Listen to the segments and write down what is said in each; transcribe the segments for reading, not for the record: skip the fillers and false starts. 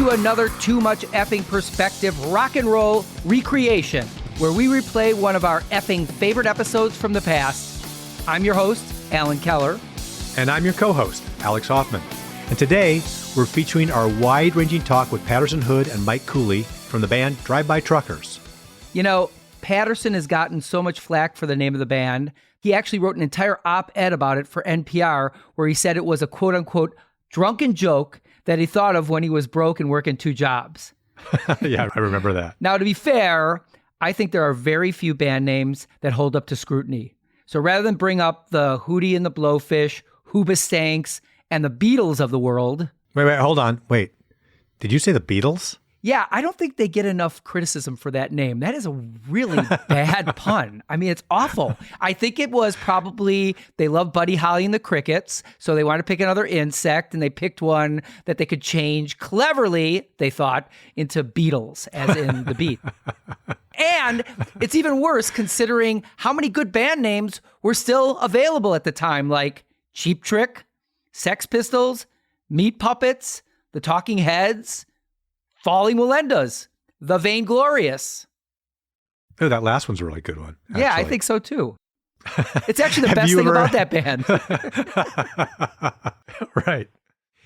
to another Too Much Effing Perspective rock and roll recreation, where we replay one of our effing favorite episodes from the past. I'm your host, Alan Keller. And I'm your co-host, Alex Hoffman. And today, we're featuring our wide-ranging talk with Patterson Hood and Mike Cooley from the band Drive-By Truckers. You know, Patterson has gotten so much flack for the name of the band. He actually wrote an entire op-ed about it for NPR, where he said it was a quote-unquote drunken joke that he thought of when he was broke and working two jobs. Yeah, I remember that. Now, to be fair, I think there are very few band names that hold up to scrutiny. So rather than bring up the Hootie and the Blowfish, Hoobastanks, and the Beatles of the world... Wait, hold on. Wait. Did you say the Beatles? Yeah, I don't think they get enough criticism for that name. That is a really bad pun. I mean, it's awful. I think it was probably they love Buddy Holly and the Crickets, so they wanted to pick another insect, and they picked one that they could change cleverly, they thought, into Beatles, as in the beat. And it's even worse considering how many good band names were still available at the time, like Cheap Trick, Sex Pistols, Meat Puppets, The Talking Heads, Falling Melindas, The Vainglorious. Oh, that last one's a really good one. Actually. Yeah, I think so too. It's actually the best thing about that band. Right.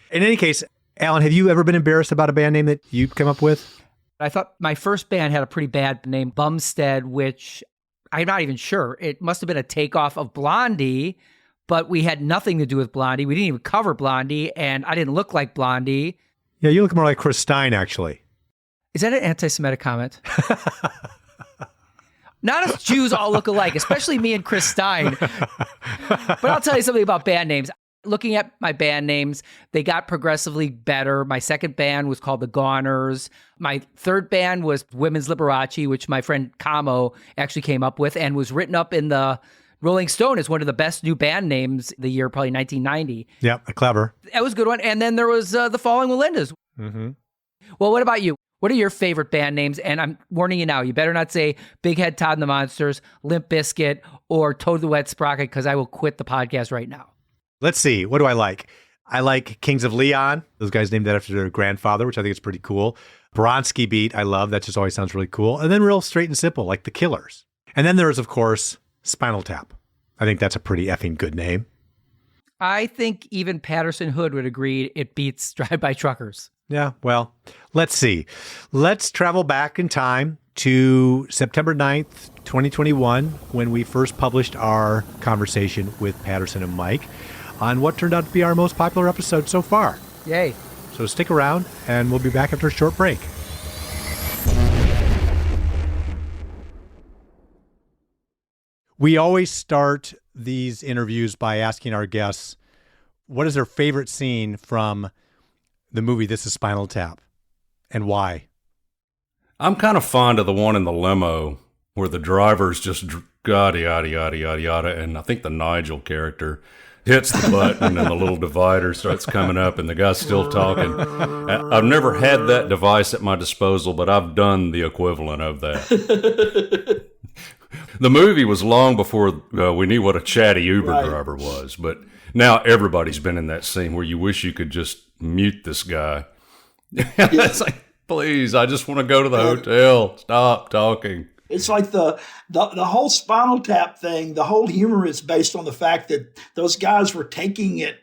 In any case, Alan, have you ever been embarrassed about a band name that you'd come up with? I thought my first band had a pretty bad name, Bumstead, which I'm not even sure. It must have been a takeoff of Blondie, but we had nothing to do with Blondie. We didn't even cover Blondie, and I didn't look like Blondie. Yeah, you look more like Chris Stein, actually. Is that an anti-Semitic comment? Not as Jews all look alike, especially me and Chris Stein. But I'll tell you something about band names. Looking at my band names, they got progressively better. My second band was called the Goners. My third band was Women's Liberace, which my friend Camo actually came up with and was written up in the Rolling Stone as one of the best new band names the year, probably 1990. Yeah, clever. That was a good one. And then there was the Falling Melindas. Mm-hmm. Well, what about you? What are your favorite band names? And I'm warning you now, you better not say Big Head Todd and the Monsters, Limp Bizkit, or Toad the Wet Sprocket, because I will quit the podcast right now. Let's see. What do I like? I like Kings of Leon. Those guys named that after their grandfather, which I think is pretty cool. Bronski Beat, I love. That just always sounds really cool. And then real straight and simple, like the Killers. And then there's, of course, Spinal Tap. I think that's a pretty effing good name. I think even Patterson Hood would agree it beats Drive-By Truckers. Yeah, well, let's see. Let's travel back in time to September 9th, 2021, when we first published our conversation with Patterson and Mike on what turned out to be our most popular episode so far. Yay. So stick around, and we'll be back after a short break. We always start these interviews by asking our guests, what is their favorite scene from the movie This Is Spinal Tap, and why? I'm kind of fond of the one in the limo where the driver's just yada, yada, yada, yada, yada, and I think the Nigel character hits the button and the little divider starts coming up and the guy's still talking. I've never had that device at my disposal, but I've done the equivalent of that. The movie was long before we knew what a chatty Uber driver was, but now everybody's been in that scene where you wish you could just mute this guy. It's like, please, I just want to go to the hotel. Stop talking. It's like the whole Spinal Tap thing, the whole humor is based on the fact that those guys were taking it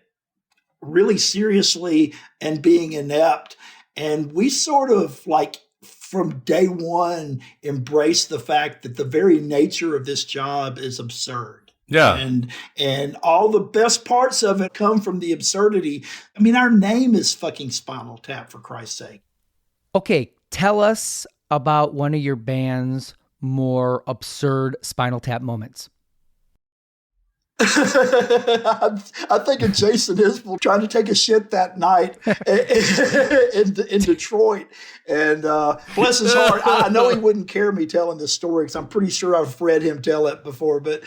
really seriously and being inept. And we sort of like from day one embraced the fact that the very nature of this job is absurd. Yeah. And all the best parts of it come from the absurdity. I mean, our name is fucking Spinal Tap, for Christ's sake. Okay, tell us about one of your band's more absurd Spinal Tap moments. I think of Jason Isbell trying to take a shit that night in Detroit. And bless his heart, I know he wouldn't care me telling this story because I'm pretty sure I've read him tell it before. But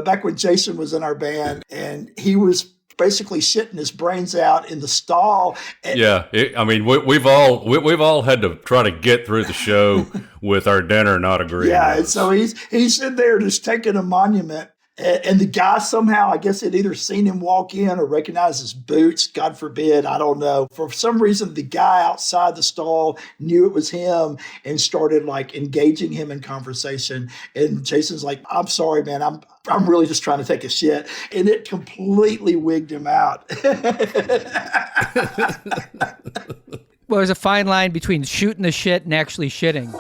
back when Jason was in our band and he was basically shitting his brains out in the stall. Yeah, I mean, we've all had to try to get through the show with our dinner not agreeing. Yeah, and so he's in there just taking a monument. And the guy somehow, I guess, had either seen him walk in or recognized his boots. God forbid, I don't know. For some reason, the guy outside the stall knew it was him and started like engaging him in conversation. And Jason's like, "I'm sorry, man. I'm really just trying to take a shit." And it completely wigged him out. Well, there's a fine line between shooting the shit and actually shitting.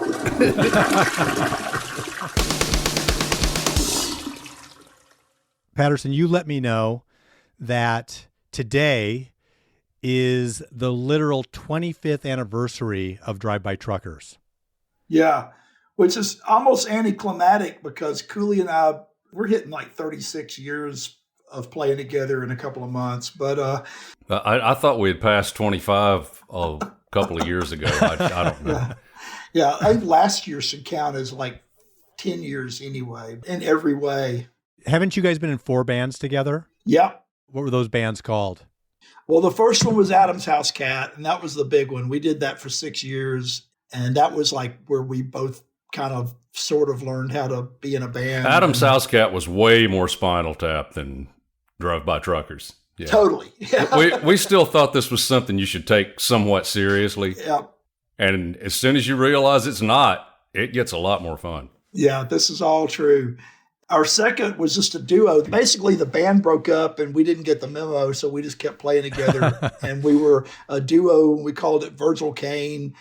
Patterson, you let me know that today is the literal 25th anniversary of Drive-By Truckers. Yeah, which is almost anticlimactic because Cooley and I, we're hitting like 36 years of playing together in a couple of months. But I thought we had passed 25 a couple of years ago. I don't know. Yeah, I think last year should count as like 10 years anyway, in every way. Haven't you guys been in 4 bands together? Yeah. What were those bands called? Well, the first one was Adam's House Cat, and that was the big one. We did that for 6 years, and that was like where we both kind of sort of learned how to be in a band. Adam's House Cat was way more Spinal Tap than Drive-By Truckers. Yeah. Totally. we still thought this was something you should take somewhat seriously. Yeah. And as soon as you realize it's not, it gets a lot more fun. Yeah, this is all true. Our second was just a duo. Basically, the band broke up and we didn't get the memo, so we just kept playing together. And we were a duo. We called it Virgil Kane.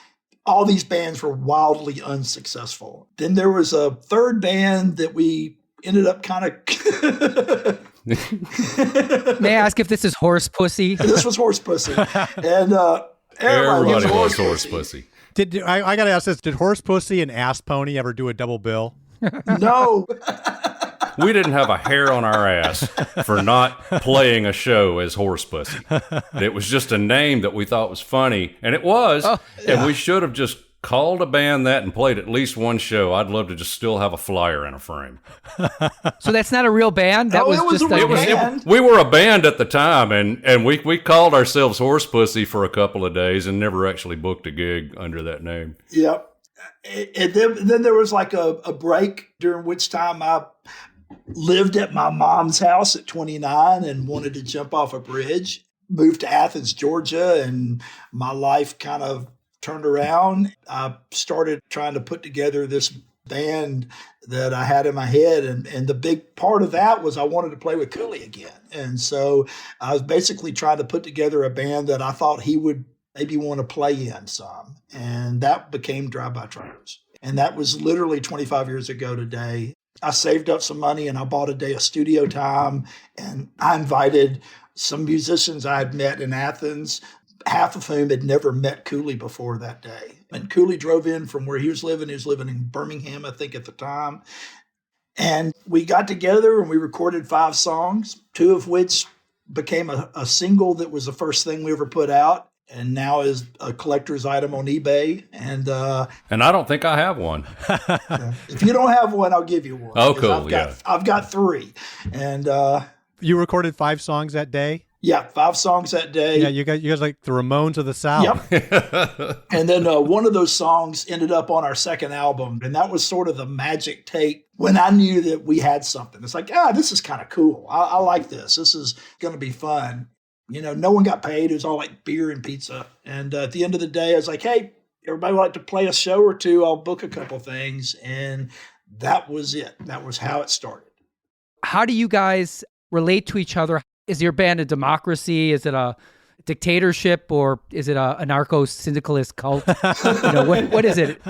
All these bands were wildly unsuccessful. Then there was a third band that we ended up kind of... May I ask if this is Horse Pussy? This was Horse Pussy. And Everybody loves Horse Pussy. I got to ask this. Did Horse Pussy and Ass Pony ever do a double bill? No. We didn't have a hair on our ass for not playing a show as Horse Pussy. It was just a name that we thought was funny, and it was. Oh, yeah. And we should have just called a band that and played at least one show. I'd love to just still have a flyer in a frame. So that's not a real band? That was just a band. We were a band at the time, and we called ourselves Horse Pussy for a couple of days and never actually booked a gig under that name. Yep. And then there was like a break during which time I lived at my mom's house at 29 and wanted to jump off a bridge. Moved to Athens, Georgia, and my life kind of turned around. I started trying to put together this band that I had in my head. And the big part of that was I wanted to play with Cooley again. And so I was basically trying to put together a band that I thought he would maybe want to play in some. And that became Drive-By Truckers. And that was literally 25 years ago today. I saved up some money and I bought a day of studio time. And I invited some musicians I had met in Athens, half of whom had never met Cooley before that day. And Cooley drove in from where he was living. He was living in Birmingham, I think, at the time. And we got together and we recorded 5 songs, 2 of which became a single that was the first thing we ever put out. And now is a collector's item on eBay. And I don't think I have one. If you don't have one, I'll give you one. Oh, cool. I've got 3. And you recorded 5 songs that day? Yeah, 5 songs that day. Yeah, you guys like the Ramones of the South. Yep. And then one of those songs ended up on our second album. And that was sort of the magic take when I knew that we had something. It's like, this is kind of cool. I like this. This is going to be fun. You know, no one got paid. It was all like beer and pizza. And at the end of the day, I was like, hey, everybody would like to play a show or 2. I'll book a couple things. And that was it. That was how it started. How do you guys relate to each other? Is your band a democracy? Is it a dictatorship, or is it a anarcho-syndicalist cult? What is it?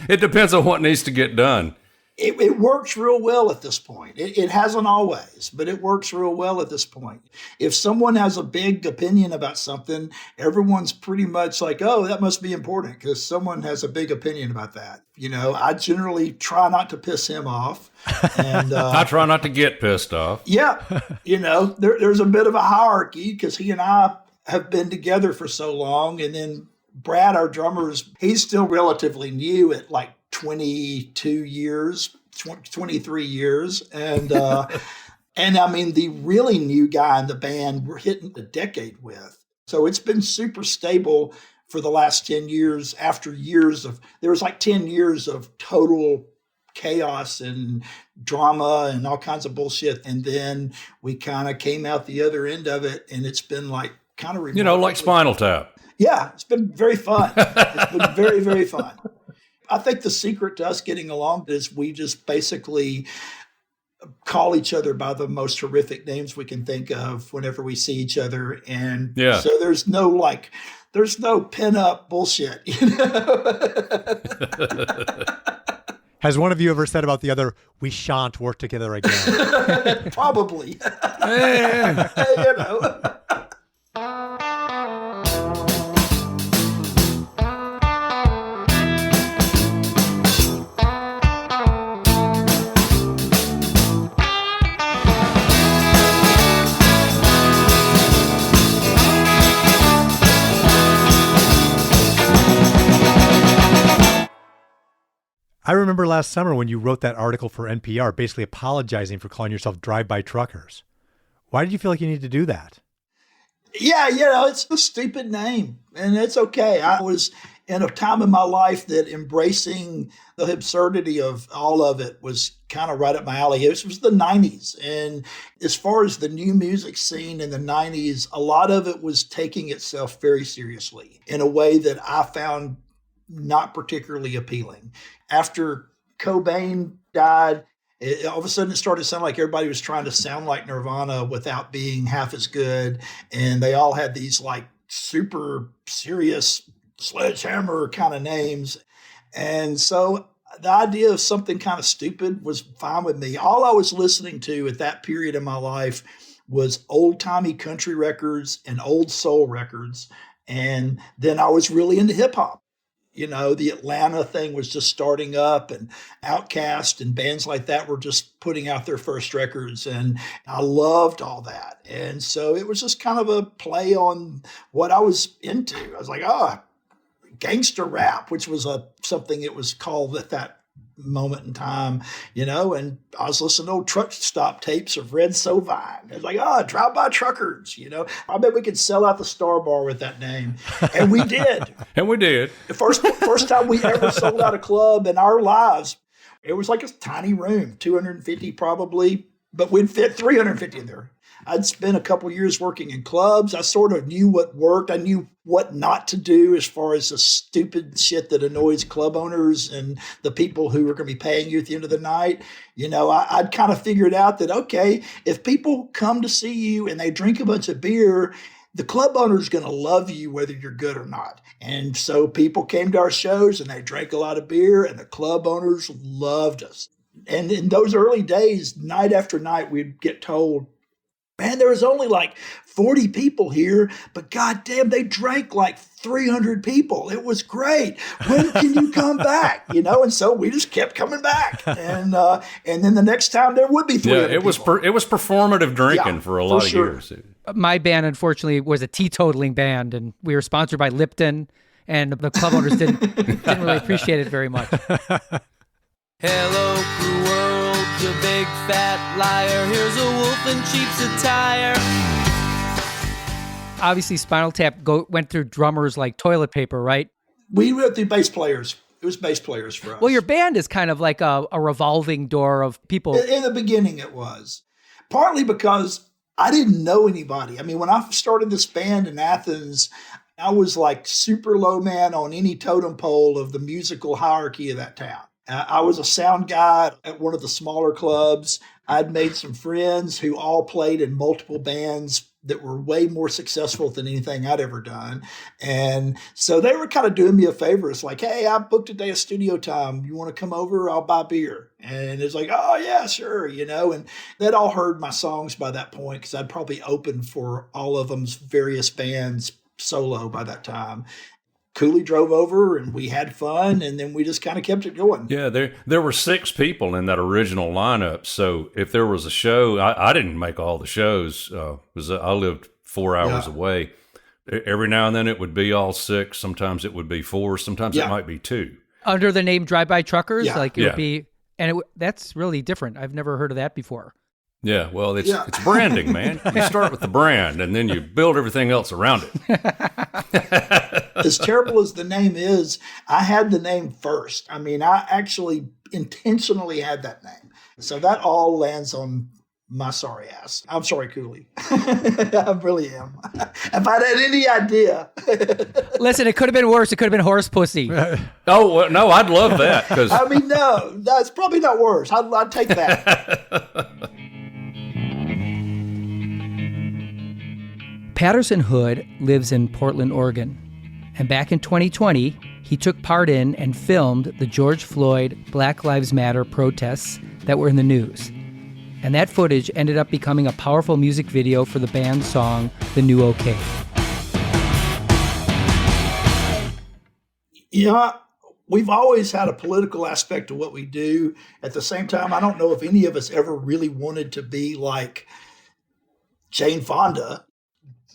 It depends on what needs to get done. It works real well at this point. It hasn't always, but it works real well at this point. If someone has a big opinion about something, everyone's pretty much like, oh, that must be important because someone has a big opinion about that. You know, I generally try not to piss him off. And I try not to get pissed off. Yeah. You know, there's a bit of a hierarchy because he and I have been together for so long. And then Brad, our drummer, he's still relatively new at like 22 years, 23 years. And and I mean, the really new guy in the band, we're hitting a decade with. So it's been super stable for the last 10 years after years of, there was like 10 years of total chaos and drama and all kinds of bullshit. And then we kind of came out the other end of it, and it's been like kind of like Spinal Tap. Yeah, it's been very fun. It's been very, very fun. I think the secret to us getting along is we just basically call each other by the most horrific names we can think of whenever we see each other. And so there's no pin-up bullshit. Has one of you ever said about the other, we shan't work together again? Probably. I remember last summer when you wrote that article for NPR, basically apologizing for calling yourself drive-by truckers. Why did you feel like you needed to do that? Yeah, it's a stupid name, and it's okay. I was in a time in my life that embracing the absurdity of all of it was kind of right up my alley. It was the 90s. And as far as the new music scene in the 90s, a lot of it was taking itself very seriously in a way that I found not particularly appealing. After Cobain died, all of a sudden it started to sound like everybody was trying to sound like Nirvana without being half as good. And they all had these like super serious sledgehammer kind of names. And so the idea of something kind of stupid was fine with me. All I was listening to at that period in my life was old-timey country records and old soul records. And then I was really into hip hop. The Atlanta thing was just starting up, and Outkast and bands like that were just putting out their first records. And I loved all that. And so it was just kind of a play on what I was into. I was like, gangster rap, which was something it was called at that moment in time, and I was listening to old truck stop tapes of Red Sovine. It was like, drive-by truckers, I bet we could sell out the Star Bar with that name. And we did. The first time we ever sold out a club in our lives, it was like a tiny room, 250 probably, but we'd fit 350 in there. I'd spent a couple years working in clubs. I sort of knew what worked. I knew what not to do as far as the stupid shit that annoys club owners and the people who are going to be paying you at the end of the night. I'd kind of figured out that, okay, if people come to see you and they drink a bunch of beer, the club owner is going to love you whether you're good or not. And so people came to our shows and they drank a lot of beer, and the club owners loved us. And in those early days, night after night, we'd get told, man, there was only like 40 people here, but goddamn, they drank like 300 people. It was great. When can you come back? And so we just kept coming back. And then the next time there would be 300 it was people. It was performative drinking for a lot of years. My band, unfortunately, was a teetotaling band, and we were sponsored by Lipton, and the club owners didn't really appreciate it very much. Hello, cruel world, you big fat liar. Here's a wolf in cheap attire. Obviously, Spinal Tap went through drummers like toilet paper, right? We went through bass players. It was bass players for us. Well, your band is kind of like a revolving door of people. In the beginning, it was. Partly because I didn't know anybody. I mean, when I started this band in Athens, I was like super low man on any totem pole of the musical hierarchy of that town. I was a sound guy at one of the smaller clubs. I'd made some friends who all played in multiple bands that were way more successful than anything I'd ever done. And so they were kind of doing me a favor. It's like, hey, I booked a day of studio time. You want to come over? I'll buy beer. And it's like, oh, yeah, sure. And they'd all heard my songs by that point because I'd probably opened for all of them's various bands solo by that time. Cooley drove over and we had fun, and then we just kind of kept it going. Yeah, there were 6 people in that original lineup. So if there was a show, I didn't make all the shows because I lived 4 hours away. Every now and then it would be all 6. Sometimes it would be 4. Sometimes it might be 2. Under the name Drive-By Truckers? Yeah. Like it would be, and that's really different. I've never heard of that before. Yeah, well, it's branding, man. You start with the brand, and then you build everything else around it. As terrible as the name is, I had the name first. I mean, I actually intentionally had that name. So that all lands on my sorry ass. I'm sorry, Cooley. I really am. If I'd had any idea. Listen, it could have been worse. It could have been horse pussy. Oh, well, no, I'd love that. Cause... I mean, no, that's probably not worse. I'd take that. Patterson Hood lives in Portland, Oregon. And back in 2020, he took part in and filmed the George Floyd Black Lives Matter protests that were in the news. And that footage ended up becoming a powerful music video for the band's song, The New OK. Yeah, we've always had a political aspect to what we do. At the same time, I don't know if any of us ever really wanted to be like Jane Fonda.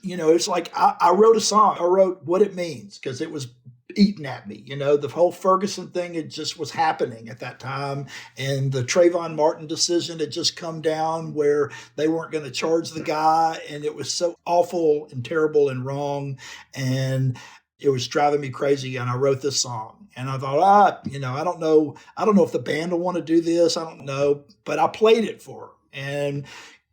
You know, it's like I wrote a song. I wrote What It Means because it was eating at me. You know, the whole Ferguson thing, it just was happening at that time. And the Trayvon Martin decision had just come down where they weren't going to charge the guy. And it was so awful and terrible and wrong. And it was driving me crazy. And I wrote this song. And I thought, I don't know if the band will want to do this. I don't know. But I played it for her. And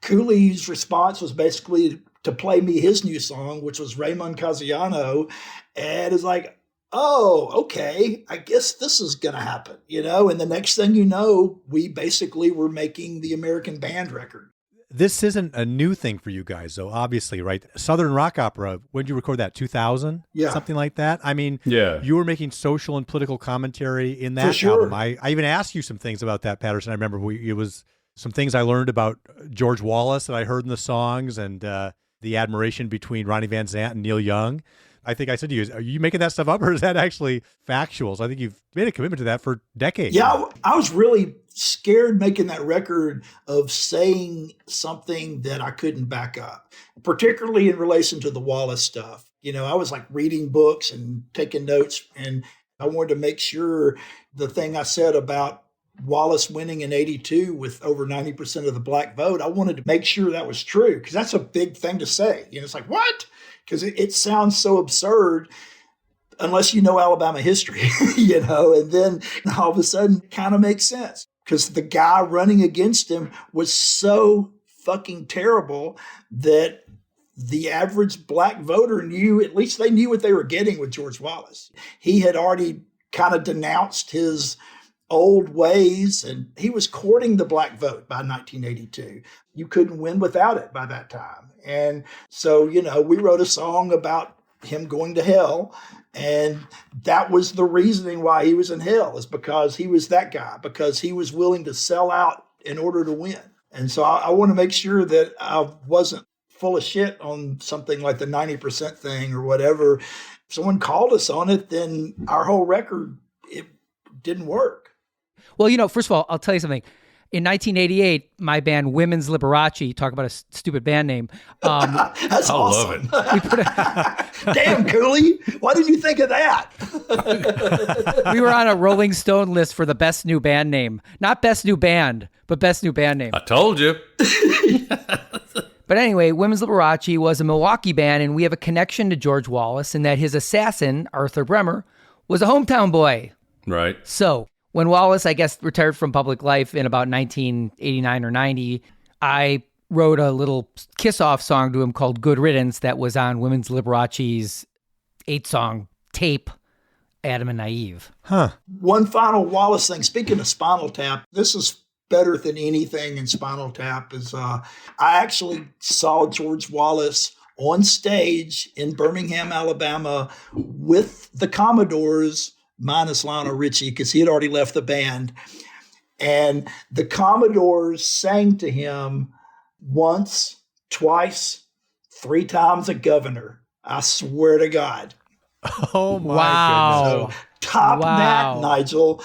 Cooley's response was basically to play me his new song, which was Raymond Casiano. And it's like, oh, okay, I guess this is going to happen, And the next thing you know, we basically were making the American band record. This isn't a new thing for you guys, though, obviously, right? Southern rock opera, when did you record that? 2000? Yeah. Something like that? I mean, yeah. You were making social and political commentary in that for sure. album. I even asked you some things about that, Patterson. I remember it was some things I learned about George Wallace that I heard in the songs and the admiration between Ronnie Van Zant and Neil Young. I think I said to you, are you making that stuff up or is that actually factual? So I think you've made a commitment to that for decades. Yeah, I was really scared making that record of saying something that I couldn't back up, particularly in relation to the Wallace stuff. I was like reading books and taking notes, and I wanted to make sure the thing I said about Wallace winning in 82 with over 90% of the black vote, I wanted to make sure that was true because that's a big thing to say. It's like, what? Because it sounds so absurd unless you know Alabama history, and then all of a sudden it kind of makes sense because the guy running against him was so fucking terrible that the average black voter knew, at least they knew what they were getting with George Wallace. He had already kind of denounced his old ways, and he was courting the black vote by 1982. You couldn't win without it by that time. And so, we wrote a song about him going to hell, and that was the reasoning why he was in hell, is because he was that guy, because he was willing to sell out in order to win. And so I want to make sure that I wasn't full of shit on something like the 90% thing or whatever. If someone called us on it, then our whole record, it didn't work. Well, first of all, I'll tell you something. In 1988, my band Women's Liberace, talk about a stupid band name. That's awesome. Love it. We put Damn, Cooley. Why didn't you think of that? we were on a Rolling Stone list for the best new band name. Not best new band, but best new band name. I told you. But anyway, Women's Liberace was a Milwaukee band, and we have a connection to George Wallace in that his assassin, Arthur Bremer, was a hometown boy. Right. So when Wallace, I guess, retired from public life in about 1989 or 90, I wrote a little kiss-off song to him called Good Riddance that was on Women's Liberace's 8-song tape, Adam and Naive. Huh. One final Wallace thing. Speaking of Spinal Tap, this is better than anything in Spinal Tap. I actually saw George Wallace on stage in Birmingham, Alabama with the Commodores, minus Lionel Richie, because he had already left the band. And the Commodores sang to him once, twice, 3 times a Governor. I swear to God. Oh, my Wow. goodness. So, top that, Nigel.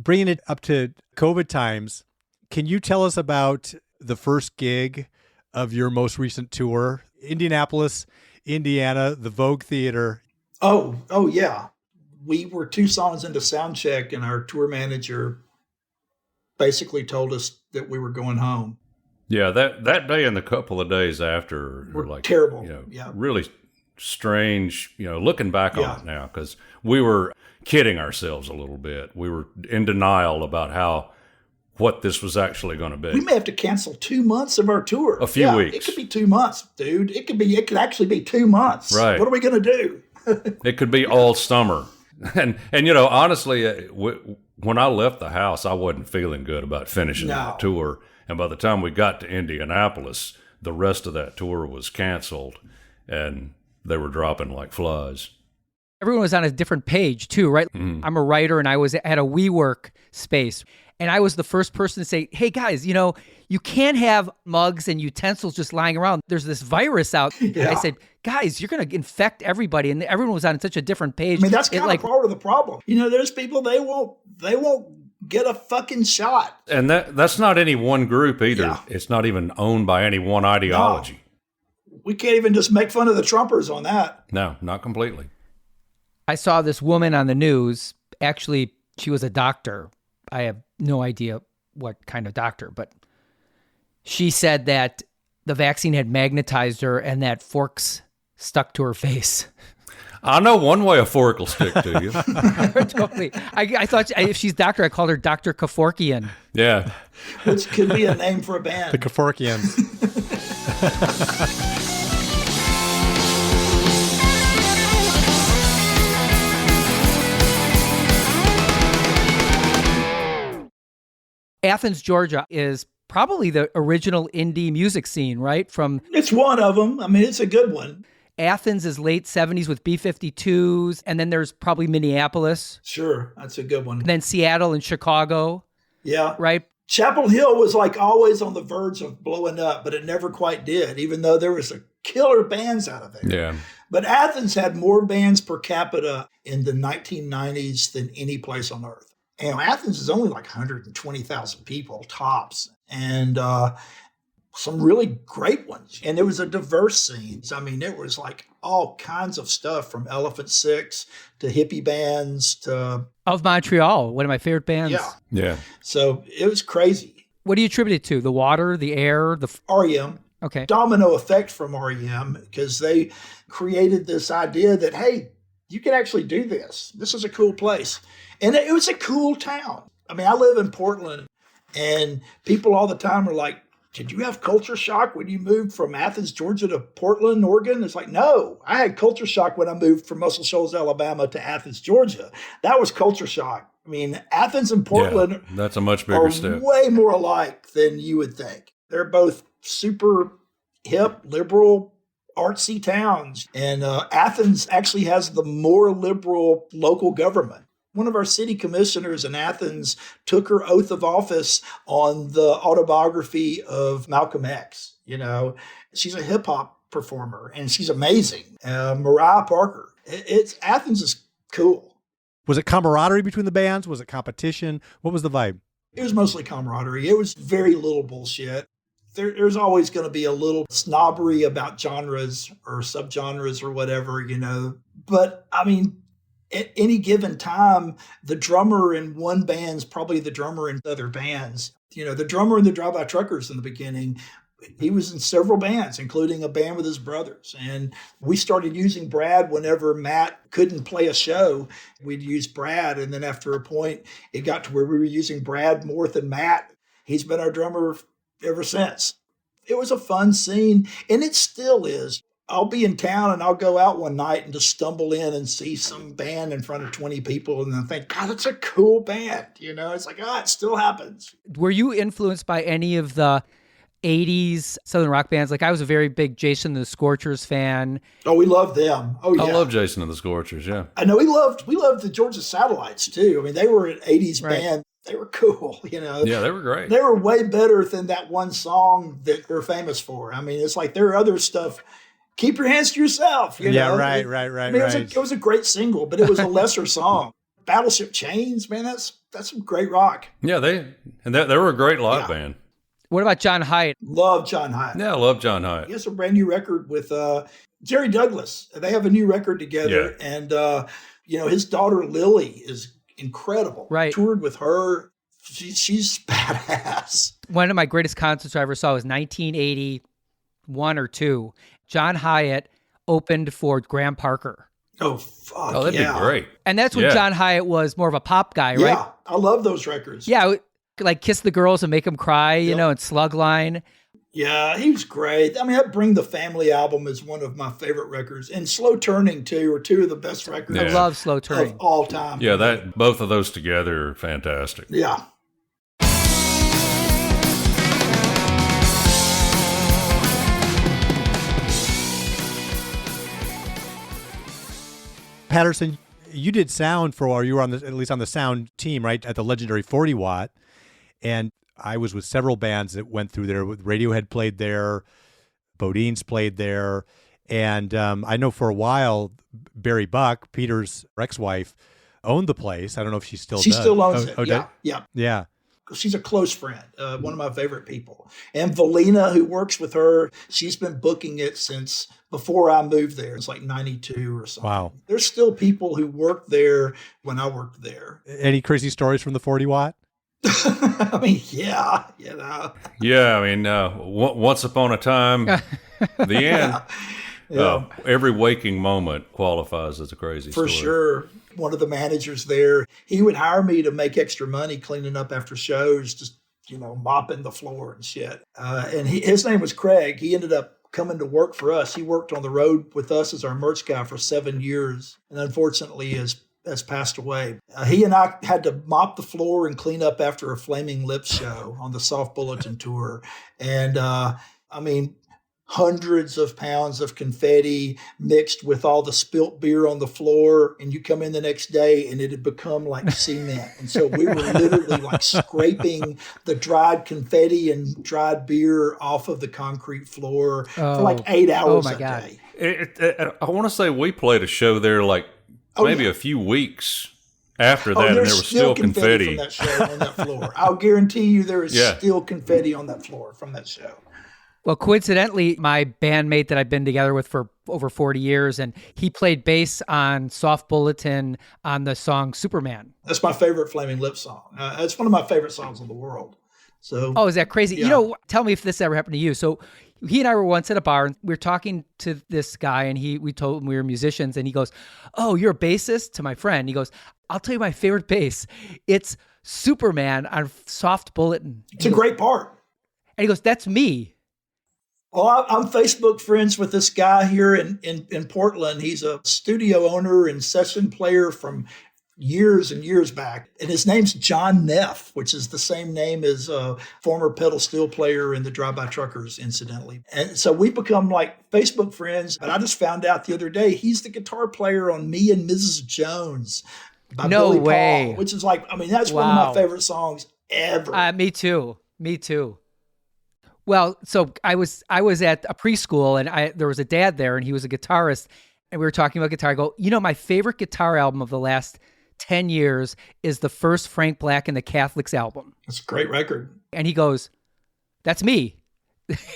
bringing it up to COVID times, can you tell us about the first gig of your most recent tour? Indianapolis, Indiana, the Vogue Theater. Oh yeah. We were 2 songs into sound check, and our tour manager basically told us that we were going home. Yeah, that day and the couple of days after Were like terrible. Yeah, really strange. Looking back on it now, because we were kidding ourselves a little bit. We were in denial about what this was actually going to be. We may have to cancel 2 months of our tour. A few weeks. It could be 2 months, dude. It could actually be 2 months. Right. What are we going to do? It could be all summer. And honestly, when I left the house, I wasn't feeling good about finishing that tour. And by the time we got to Indianapolis, the rest of that tour was canceled, and they were dropping like flies. Everyone was on a different page too, right? I'm a writer, and I had a WeWork space. And I was the first person to say, hey guys, you can't have mugs and utensils just lying around. There's this virus out. Yeah. I said, guys, you're going to infect everybody. And everyone was on such a different page. I mean, that's kind of part of the problem. There's people, they won't get a fucking shot. And that's not any one group either. Yeah. It's not even owned by any one ideology. No. We can't even just make fun of the Trumpers on that. No, not completely. I saw this woman on the news. Actually, she was a doctor. I have no idea what kind of doctor, but she said that the vaccine had magnetized her and that forks stuck to her face. I know one way a fork will stick to you. Totally. I thought if she's doctor, I called her Dr. Kevorkian. Yeah. Which could be a name for a band. The Kevorkians. Athens, Georgia is probably the original indie music scene, right? It's one of them. I mean, it's a good one. Athens is late 70s with B-52s, and then there's probably Minneapolis. Sure, that's a good one. And then Seattle and Chicago. Yeah. Right? Chapel Hill was like always on the verge of blowing up, but it never quite did, even though there was a killer bands out of there. Yeah. But Athens had more bands per capita in the 1990s than any place on earth. And Athens is only like 120,000 people tops, and some really great ones. And it was a diverse scene. I mean, it was like all kinds of stuff, from Elephant Six to hippie bands to... Of Montreal, one of my favorite bands. Yeah. Yeah. So it was crazy. What do you attribute it to? The water, the air, the... REM. Okay. Domino effect from REM, because they created this idea that, hey, you can actually do this. This is a cool place. And it was a cool town. I mean, I live in Portland, and people all the time are like, did you have culture shock when you moved from Athens, Georgia to Portland, Oregon? It's like, no, I had culture shock when I moved from Muscle Shoals, Alabama to Athens, Georgia. That was culture shock. I mean, Athens and Portland that's a much bigger are step. way more alike than you would think. They're both super hip, liberal, artsy towns. And Athens actually has the more liberal local government. One of our city commissioners in Athens took her oath of office on the autobiography of Malcolm X. She's a hip hop performer, and she's amazing. Mariah Parker. Athens is cool. Was it camaraderie between the bands? Was it competition? What was the vibe? It was mostly camaraderie. It was very little bullshit. There's always going to be a little snobbery about genres or subgenres or whatever, But I mean, at any given time, the drummer in one band's probably the drummer in other bands. The drummer in the Drive-By Truckers in the beginning, he was in several bands, including a band with his brothers. And we started using Brad whenever Matt couldn't play a show. We'd use Brad. And then after a point, it got to where we were using Brad more than Matt. He's been our drummer ever since. It was a fun scene, and it still is. I'll be in town and I'll go out one night and just stumble in and see some band in front of 20 people, and then think, God, that's a cool band. It's like, it still happens. Were you influenced by any of the 80s Southern rock bands? Like, I was a very big Jason and the Scorchers fan. Oh, we love them. Oh, yeah. I love Jason and the Scorchers, yeah. I know we loved the Georgia Satellites too. I mean, they were an 80s band. They were cool, Yeah, they were great. They were way better than that one song that they're famous for. I mean, it's like their other stuff. Keep your hands to yourself. Yeah, know? right. I mean, it was a great single, but it was a lesser song. Battleship Chains, man, that's some great rock. Yeah, they were a great live band. What about John Hyatt? Love John Hyatt. Yeah, I love John Hyatt. He has a brand new record with Jerry Douglas. They have a new record together. Yeah. And, his daughter Lily is incredible. Right. Toured with her. She's badass. One of my greatest concerts I ever saw was 1981 or 2. John Hyatt opened for Graham Parker. Oh, fuck. Oh, that'd be great. And that's when John Hyatt was more of a pop guy, right? Yeah, I love those records. Yeah, like Kiss the Girls and Make Them Cry, and Slugline. Yeah, he was great. I mean, that Bring the Family album is one of my favorite records. And Slow Turning, too, are two of the best records I love Slow Turning of all time. Yeah, both of those together are fantastic. Yeah. Patterson, you did sound for a while. You were at least on the sound team, right, at the legendary 40 Watt. And I was with several bands that went through there. Radiohead played there, Bodine's played there, and I know for a while Barry Buck, Peter's ex-wife, owned the place. I don't know if she still does. She still owns it. Yeah. She's a close friend, one of my favorite people. And Valina, who works with her, she's been booking it since before I moved there. It's like 92 or something. Wow. There's still people who worked there when I worked there. Any crazy stories from the 40 Watt? I mean, yeah. Yeah, I mean, once upon a time, the end. Every waking moment qualifies as a crazy story. For sure. One of the managers there, he would hire me to make extra money cleaning up after shows, just, mopping the floor and shit. And his name was Craig. He ended up coming to work for us. He worked on the road with us as our merch guy for 7 years, and unfortunately has passed away. He and I had to mop the floor and clean up after a Flaming Lips show on the Soft Bulletin tour. And hundreds of pounds of confetti mixed with all the spilt beer on the floor. And you come in the next day and it had become like cement. And so we were literally like scraping the dried confetti and dried beer off of the concrete floor for like 8 hours a day. I want to say we played a show there maybe a few weeks after that, and there was still confetti from that show on that floor. I'll guarantee you there is still confetti on that floor from that show. Well, coincidentally, my bandmate that I've been together with for over 40 years, and he played bass on Soft Bulletin on the song Superman. That's my favorite Flaming Lips song. It's one of my favorite songs in the world. So, is that crazy? Yeah. Tell me if this ever happened to you. So he and I were once at a bar, and we were talking to this guy, and we told him we were musicians, and he goes, "Oh, you're a bassist?" To my friend. He goes, "I'll tell you my favorite bass. It's Superman on Soft Bulletin." It's a great part. And he goes, "That's me." Well, I'm Facebook friends with this guy here in Portland. He's a studio owner and session player from years and years back. And his name's John Neff, which is the same name as a former pedal steel player in the Drive-By Truckers, incidentally. And so we become like Facebook friends. But I just found out the other day, he's the guitar player on Me and Mrs. Jones by Billy Paul, which is that's one of my favorite songs ever. Me too. Well, so I was at a preschool, and there was a dad there, and he was a guitarist, and we were talking about guitar. I go, my favorite guitar album of the last 10 years is the first Frank Black and the Catholics album. It's a great record. And he goes, "That's me."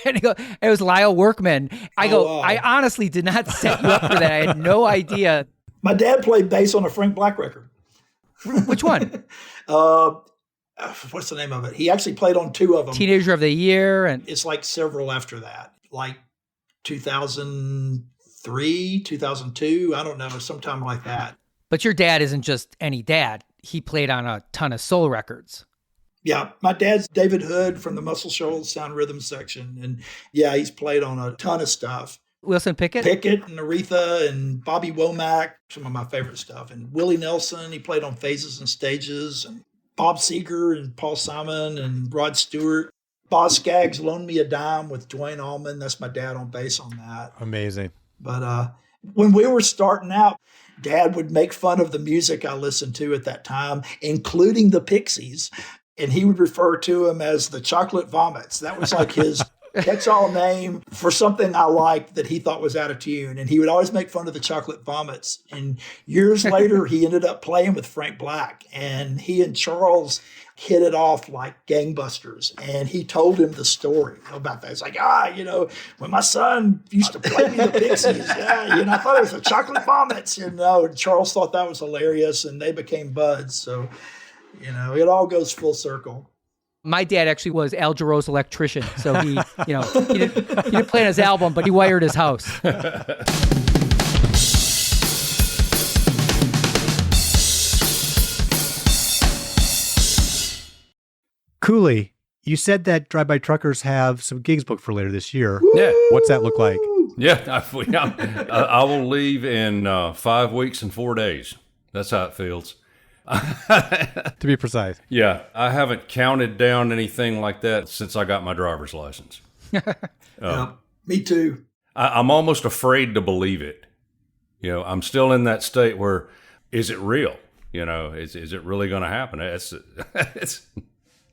And he goes, it was Lyle Workman. I go, wow. I honestly did not set you up for that. I had no idea. My dad played bass on a Frank Black record. Which one? What's the name of it? He actually played on 2 of them. Teenager of the Year. And it's like several after that, like 2003, 2002. I don't know, sometime like that. But your dad isn't just any dad. He played on a ton of soul records. Yeah, my dad's David Hood from the Muscle Shoals Sound Rhythm section. And yeah, he's played on a ton of stuff. Wilson Pickett? Pickett and Aretha and Bobby Womack, some of my favorite stuff. And Willie Nelson, he played on Phases and Stages. And Bob Seger and Paul Simon and Rod Stewart. Boz Scaggs Loaned Me a Dime with Dwayne Allman. That's my dad on bass on that. Amazing. But when we were starting out, Dad would make fun of the music I listened to at that time, including the Pixies. And he would refer to them as the Chocolate Vomits. That was like his catch-all name for something I liked that he thought was out of tune. And he would always make fun of the chocolate vomits. And years later, he ended up playing with Frank Black. And he and Charles hit it off like gangbusters. And he told him the story about that. It's like, when my son used to play me the Pixies, I thought it was the chocolate vomits. And Charles thought that was hilarious, and they became buds. So, it all goes full circle. My dad actually was Al Jarreau's electrician. So he didn't play on his album, but he wired his house. Cooley, you said that Drive-By Truckers have some gigs booked for later this year. Yeah. What's that look like? Yeah, I will leave in 5 weeks and 4 days. That's how it feels. To be precise. Yeah, I haven't counted down anything like that since I got my driver's license. Me too. I'm almost afraid to believe it. I'm still in that state where, is it real? Is it really going to happen? It's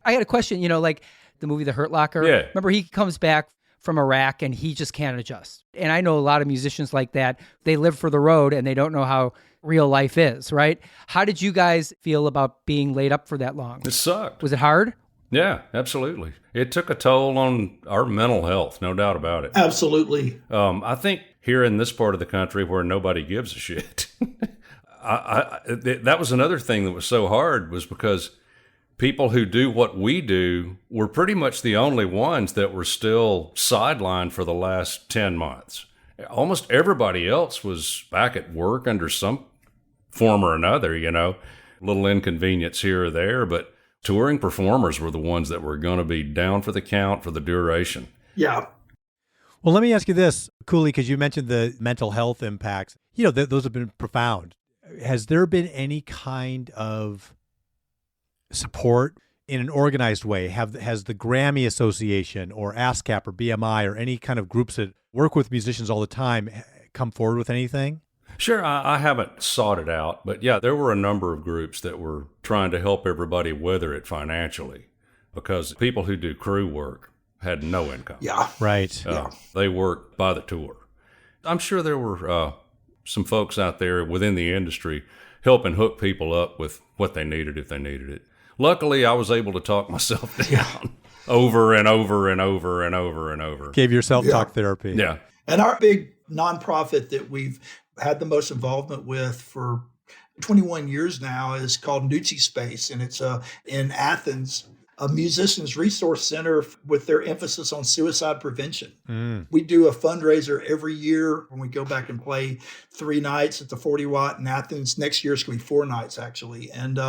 I had a question, like the movie The Hurt Locker. Yeah. Remember, he comes back from Iraq and he just can't adjust. And I know a lot of musicians like that. They live for the road and they don't know how real life is, right? How did you guys feel about being laid up for that long? It sucked. Was it hard? Yeah, absolutely. It took a toll on our mental health, no doubt about it. Absolutely. I think here in this part of the country where nobody gives a shit, that was another thing that was so hard, was because people who do what we do were pretty much the only ones that were still sidelined for the last 10 months. Almost everybody else was back at work under some form or another, little inconvenience here or there, but touring performers were the ones that were going to be down for the count for the duration. Yeah. Well, let me ask you this, Cooley, because you mentioned the mental health impacts. Those have been profound. Has there been any kind of support in an organized way? Has the Grammy Association or ASCAP or BMI or any kind of groups that work with musicians all the time come forward with anything? Sure, I haven't sought it out, but yeah, there were a number of groups that were trying to help everybody weather it financially, because people who do crew work had no income. Yeah. Right. They worked by the tour. I'm sure there were some folks out there within the industry helping hook people up with what they needed if they needed it. Luckily, I was able to talk myself down over and over and over and over and over. Gave yourself talk therapy. Yeah. And our big nonprofit that we've had the most involvement with for 21 years now is called Nucci Space. And it's in Athens, a musicians resource center with their emphasis on suicide prevention. We do a fundraiser every year when we go back and play 3 nights at the 40 Watt in Athens. Next year it's going to be 4 nights, actually. And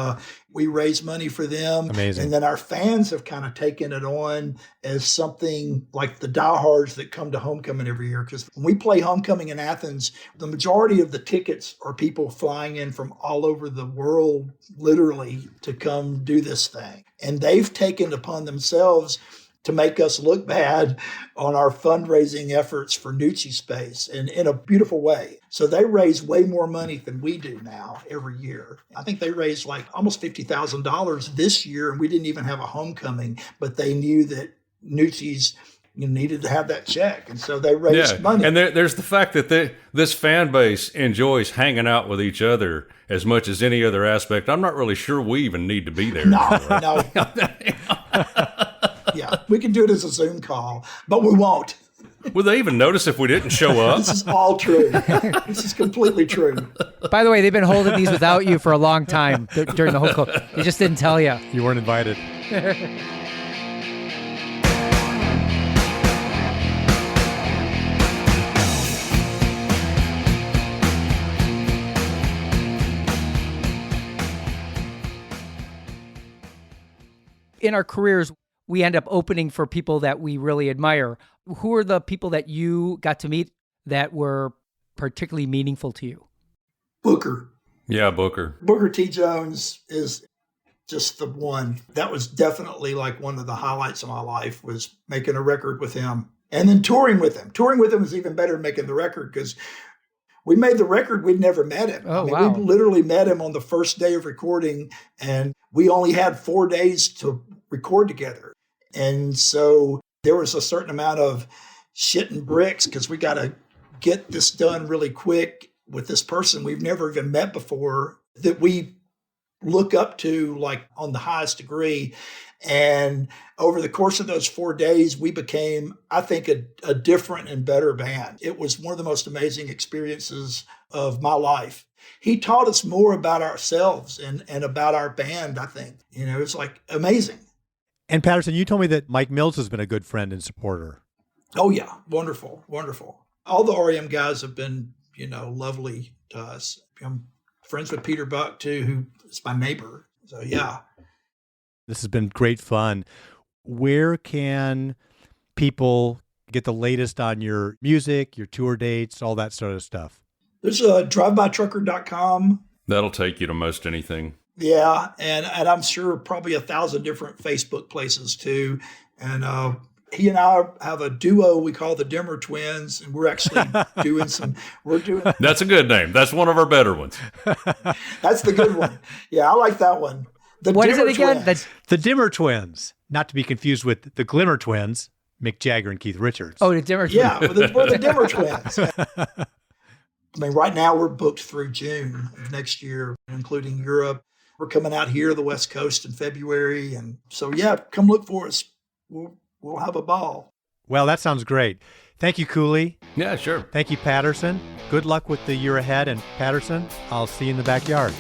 we raise money for them. Amazing. And then our fans have kind of taken it on as something like the diehards that come to homecoming every year. Because when we play homecoming in Athens, the majority of the tickets are people flying in from all over the world, literally, to come do this thing. And they've taken upon themselves to make us look bad on our fundraising efforts for Nucci Space, and in a beautiful way. So they raise way more money than we do now every year. I think they raised like almost $50,000 this year, and we didn't even have a homecoming, but they knew that Nucci's needed to have that check, and so they raised money. And there's the fact that this fan base enjoys hanging out with each other as much as any other aspect. I'm not really sure we even need to be there. No. Yeah, we can do it as a Zoom call, but we won't. Would they even notice if we didn't show up? This is all true. This is completely true. By the way, they've been holding these without you for a long time during the whole call. They just didn't tell you. You weren't invited. In our careers, we end up opening for people that we really admire. Who are the people that you got to meet that were particularly meaningful to you? Booker. Yeah, Booker. Booker T. Jones is just the one. That was definitely like one of the highlights of my life, was making a record with him. And then touring with him. Touring with him was even better than making the record, because we made the record, we'd never met him. Oh, wow. We literally met him on the first day of recording, and we only had 4 days to record together. And so there was a certain amount of shit and bricks because we got to get this done really quick with this person we've never even met before that we look up to like on the highest degree. And over the course of those 4 days, we became, I think, a different and better band. It was one of the most amazing experiences of my life. He taught us more about ourselves and about our band, I think. You know, it's like amazing. And Patterson, you told me that Mike Mills has been a good friend and supporter. Oh, yeah. Wonderful. Wonderful. All the REM guys have been, you know, lovely to us. I'm friends with Peter Buck, too, who is my neighbor. So, yeah. This has been great fun. Where can people get the latest on your music, your tour dates, all that sort of stuff? There's a drivebytrucker.com. That'll take you to most anything. Yeah, and I'm sure probably 1,000 different Facebook places too. And he and I have a duo we call the Dimmer Twins, and we're actually doing some. That's a good name. That's one of our better ones. That's the good one. Yeah, I like that one. What is it again? The Dimmer Twins, not to be confused with the Glimmer Twins, Mick Jagger and Keith Richards. Oh, the Dimmer Twins. Yeah, we're the Dimmer Twins. I mean, right now we're booked through June of next year, including Europe. We're coming out here to the West Coast in February. And so, yeah, come look for us. We'll have a ball. Well, that sounds great. Thank you, Cooley. Yeah, sure. Thank you, Patterson. Good luck with the year ahead. And Patterson, I'll see you in the backyard.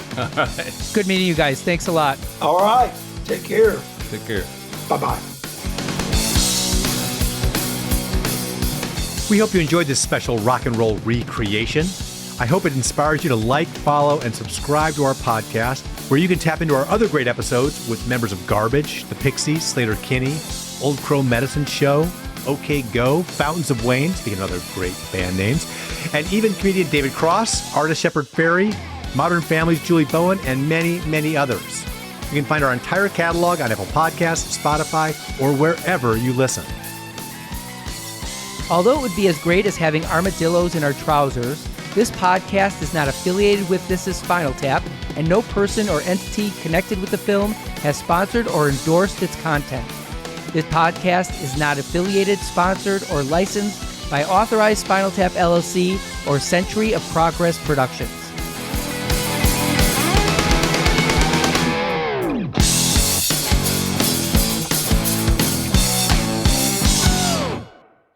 Good meeting you guys. Thanks a lot. All right. Take care. Take care. Bye-bye. We hope you enjoyed this special rock and roll recreation. I hope it inspires you to like, follow, and subscribe to our podcast, where you can tap into our other great episodes with members of Garbage, The Pixies, Slater-Kinney, Old Crow Medicine Show, OK Go, Fountains of Wayne, speaking of other great band names, and even comedian David Cross, artist Shepard Fairey, Modern Family's Julie Bowen, and many, many others. You can find our entire catalog on Apple Podcasts, Spotify, or wherever you listen. Although it would be as great as having armadillos in our trousers, this podcast is not affiliated with This Is Spinal Tap, and no person or entity connected with the film has sponsored or endorsed its content. This podcast is not affiliated, sponsored, or licensed by Authorized Spinal Tap LLC or Century of Progress Productions.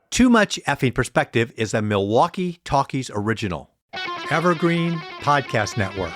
Too Much Effing Perspective is a Milwaukee Talkies original. Evergreen Podcast Network.